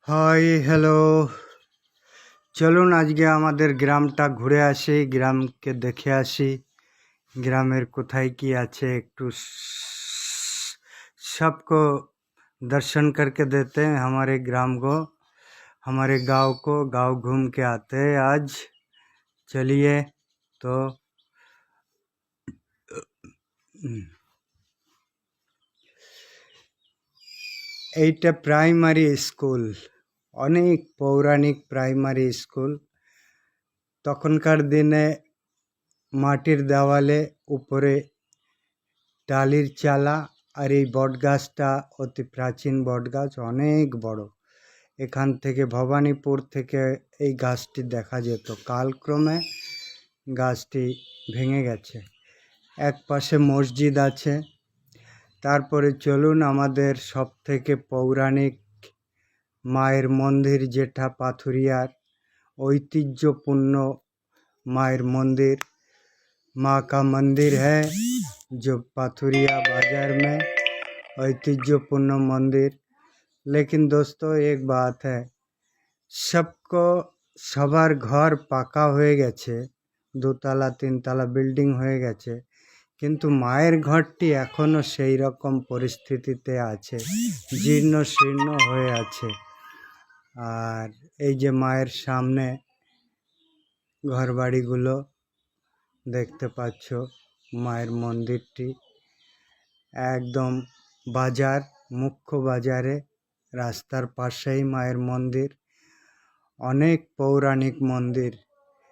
Hi hello, চলুন আজকে আমাদের গ্রামটা ঘুরে আসি, গ্রামকে দেখে আসি। গ্রামের কোথায় কি আছে একটু सबको दर्शन करके देते हैं। हमारे ग्राम को, हमारे गांव को, गांव घूम के आते हैं आज। चलिए तो এইটা প্রাইমারি স্কুল, অনেক পৌরাণিক প্রাইমারি স্কুল। তখনকার দিনে মাটির দেওয়ালে উপরে টালির চালা, আর এই বটগাছটা অতি প্রাচীন বটগাছ, অনেক বড়। এখান থেকে ভবানীপুর থেকে এই গাছটি দেখা যেত। কালক্রমে গাছটি ভেঙে গেছে। এক পাশে মসজিদ আছে। তারপরে চলুন আমাদের সব থেকে পৌরাণিক মায়ের মন্দির, যেটা পাথুরিয়ার ঐতিহ্যপূর্ণ मायर मंदिर, माँ का मंदिर है जो पाथुरिया बाजार में ऐतिह्यपूर्ण मंदिर। लेकिन दोस्तों एक बात है, सबको सबार घर पाका हो गेछे, दोतला तीनतला बिल्डिंग हो गेछे, किन्तु मायर घरटी एखोनो सेई रकम परिस्थितिते आछे, जीर्ण शीर्ण हये आछे। आर एई जे मायर सामने घर बाड़ीगुलो देखते पाच्छो, मायर मंदिरटी एकदम बाजार, मुख्य बाजारे रास्तार पाशेई मायर मंदिर। अनेक पौराणिक मंदिर,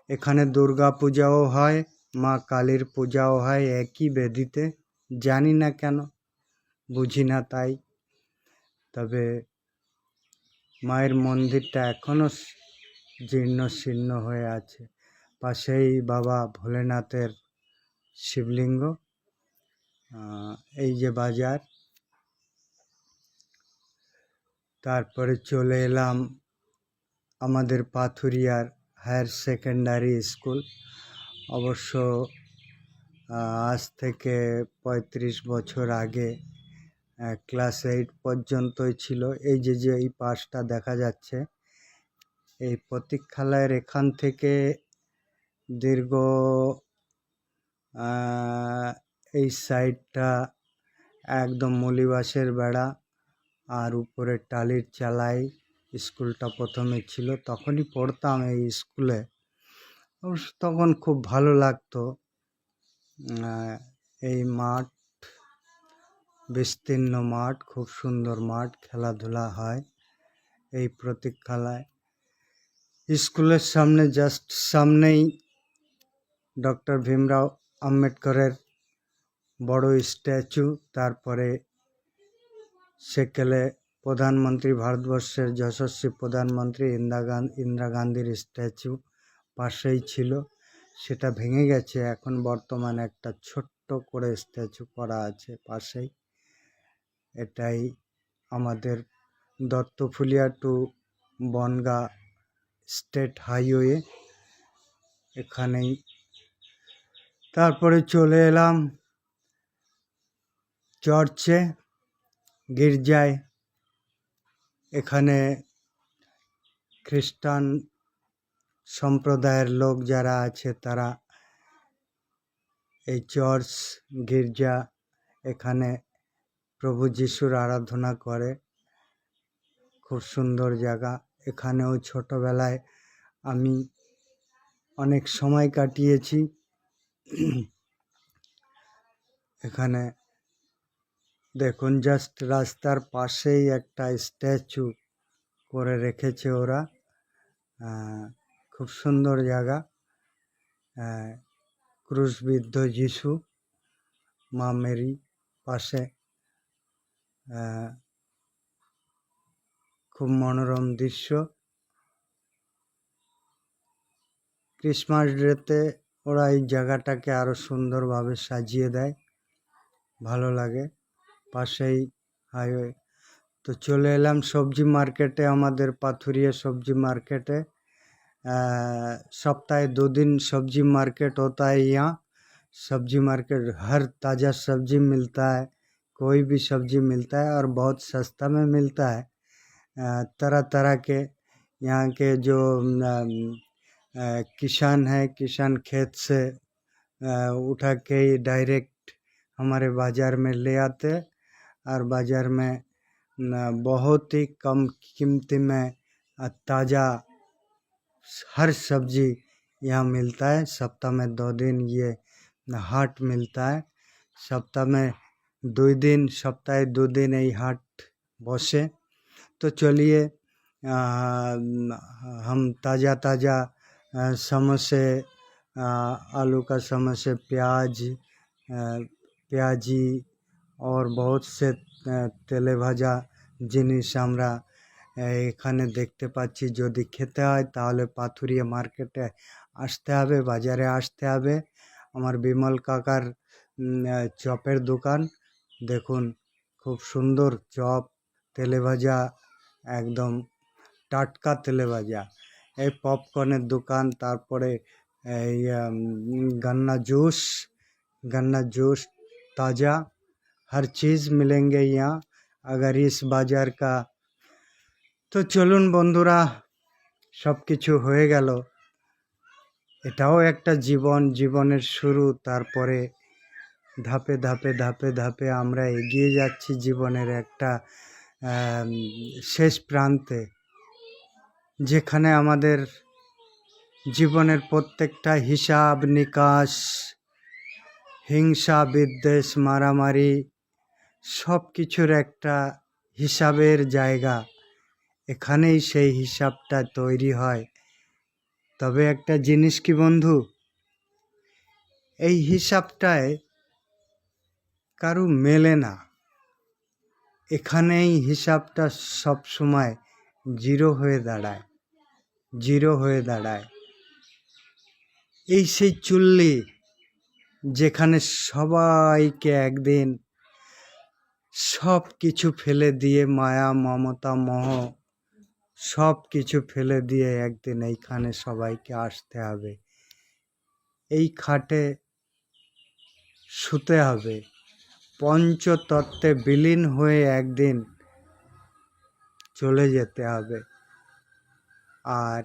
एखाने दुर्गा पूजाओ हय, मा कालीर पूजाओ हय एकई बेदीते। जानी ना केन, बुझी ना ताई, तबे मायर मंदिरटा एखोनो जीर्ण शीर्ण हये आछे। पाशेई बाबा भोलेनाथेर शिवलिंग। এই যে বাজার। তারপরে চলে এলাম আমাদের পাথুরিয়ার হায়ার সেকেন্ডারি স্কুল। অবশ্য আজ থেকে ৩৫ বছর আগে ক্লাস 8 পর্যন্তই ছিল। এই যে এই পাশটা দেখা যাচ্ছে, এই প্রতীক্ষালয়ের এখান থেকে দীর্ঘ এই সাইডটা একদম মলিবাসের বেড়া, আর উপরে টালির চালাই স্কুলটা প্রথমে ছিল। তখনই পড়তাম এই স্কুলে, অবশ্য তখন খুব ভালো লাগতো। এই মাঠ, বিস্তীর্ণ মাঠ, খুব সুন্দর মাঠ, খেলাধুলা হয় এই প্রতীক্ষালয়। স্কুলের সামনে জাস্ট সামনেই ডক্টর ভীমরাও আম্বেদকরের বড় স্ট্যাচু। তারপরে সেকেলে প্রধানমন্ত্রী, ভারতবর্ষের যশস্বী প্রধানমন্ত্রী ইন্দিরা গান্ধীর স্ট্যাচু পাশেই ছিল। সেটা ভেঙে গেছে, এখন বর্তমানে একটা ছোট্ট করে স্ট্যাচু করা আছে পাশেই। এটাই আমাদের Dattaphulia to Bongaon state highway, এখানেই। তারপরে চলে এলাম চার্চে, গির্জায়। এখানে খ্রিস্টান সম্প্রদায়ের লোক যারা আছে তারা এই চার্চ, গির্জা, এখানে প্রভু যিশুর আরাধনা করে। খুব সুন্দর জায়গা। এখানেও ছোটবেলায় আমি অনেক সময় কাটিয়েছি। এখানে দেখুন, জাস্ট রাস্তার পাশেই একটা স্ট্যাচু করে রেখেছে ওরা। খুব সুন্দর জায়গা। ক্রুশবিদ্ধ যিশু, মা মেরি পাশে, খুব মনোরম দৃশ্য। ক্রিসমাস ডেতে ওরা এই জায়গাটাকে আরও সুন্দরভাবে সাজিয়ে দেয়, ভালো লাগে। পাশেই হাইওয়ে। তো চলে এলাম সবজি মার্কেটে, আমাদের পাথুরিয়া सब्जी मार्केट है। सप्ताह 2 दिन सब्जी मार्केट होता है यहाँ। सब्जी मार्केट हर ताज़ा सब्जी मिलता है, कोई भी सब्जी मिलता है और बहुत सस्ता में मिलता है। तरह तरह के यहाँ के जो किसान है, किसान खेत से उठा के ही डायरेक्ट हमारे बाज़ार में ले आते, और बाज़ार में बहुत ही कम कीमती में ताज़ा हर सब्जी यहाँ मिलता है। सप्ताह में 2 दिन ये हाट मिलता है। सप्ताह में 2 दिन, सप्ताहे 2 दिन এই হাট বসে। तो चलिए हम ताज़ा ताज़ा समोसे, आलू का समोसे, পেঁয়াজি और बहुत से তেলে ভাজা জিনিস আমরা এখানে দেখতে পাচ্ছি। যদি খেতে হয় তাহলে পাথুরিয়া মার্কেটে আসতে হবে, বাজারে আসতে হবে। আমার বিমল কাকার চপের দোকান দেখুন, খুব সুন্দর চপ, তেলে ভাজা, একদম টাটকা তেলে ভাজা। এই পপকর্নের দোকান, তারপরে এই गन्ना जूस ताज़ा, हर चीज़ मिलेंगे यहाँ अगर इस बाज़ार का। তো চলুন বন্ধুরা, সব কিছু হয়ে গেল। এটাও একটা জীবন, জীবনের শুরু। তারপরে ধাপে ধাপে ধাপে ধাপে আমরা এগিয়ে যাচ্ছি জীবনের একটা শেষ প্রান্তে, যেখানে আমাদের জীবনের প্রত্যেকটা হিসাব নিকাশ, হিংসা বিদ্বেষ, মারামারি, সব কিছুর একটা হিসাবের জায়গা। এখানেই সেই হিসাবটা তৈরি হয়। তবে একটা জিনিস কি বন্ধু, এই হিসাবটায় কারু মেলে না। এখানেই হিসাবটা সব সময় জিরো হয়ে দাঁড়ায়। এই সেই চুল্লি, যেখানে সবাইকে একদিন সব কিছু ফেলে দিয়ে, মায়া মমতা মোহ সব কিছু ফেলে দিয়ে একদিন এইখানে সবাইকে আসতে হবে। এই খাটে শুতে হবে, পঞ্চতত্ত্বে বিলীন হয়ে একদিন চলে যেতে হবে। আর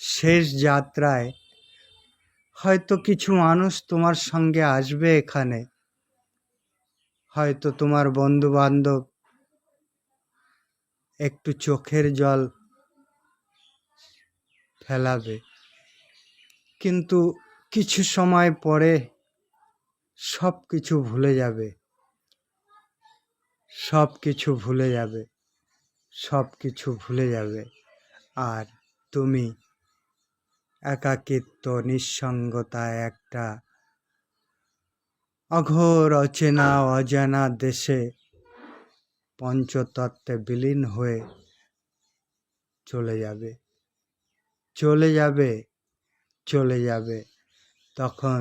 শেষ যাত্রায় হয়তো কিছু মানুষ তোমার সঙ্গে আসবে এখানে, হয়তো তোমার বন্ধু বান্ধব একটু চোখের জল ফেলাবে, কিন্তু কিছু সময় পরে সব কিছু ভুলে যাবে, আর তুমি একাকিত্ব, নিঃসঙ্গতা, একটা অঘোর অচেনা অজানা দেশে পঞ্চতত্ত্বে বিলীন হয়ে চলে যাবে। তখন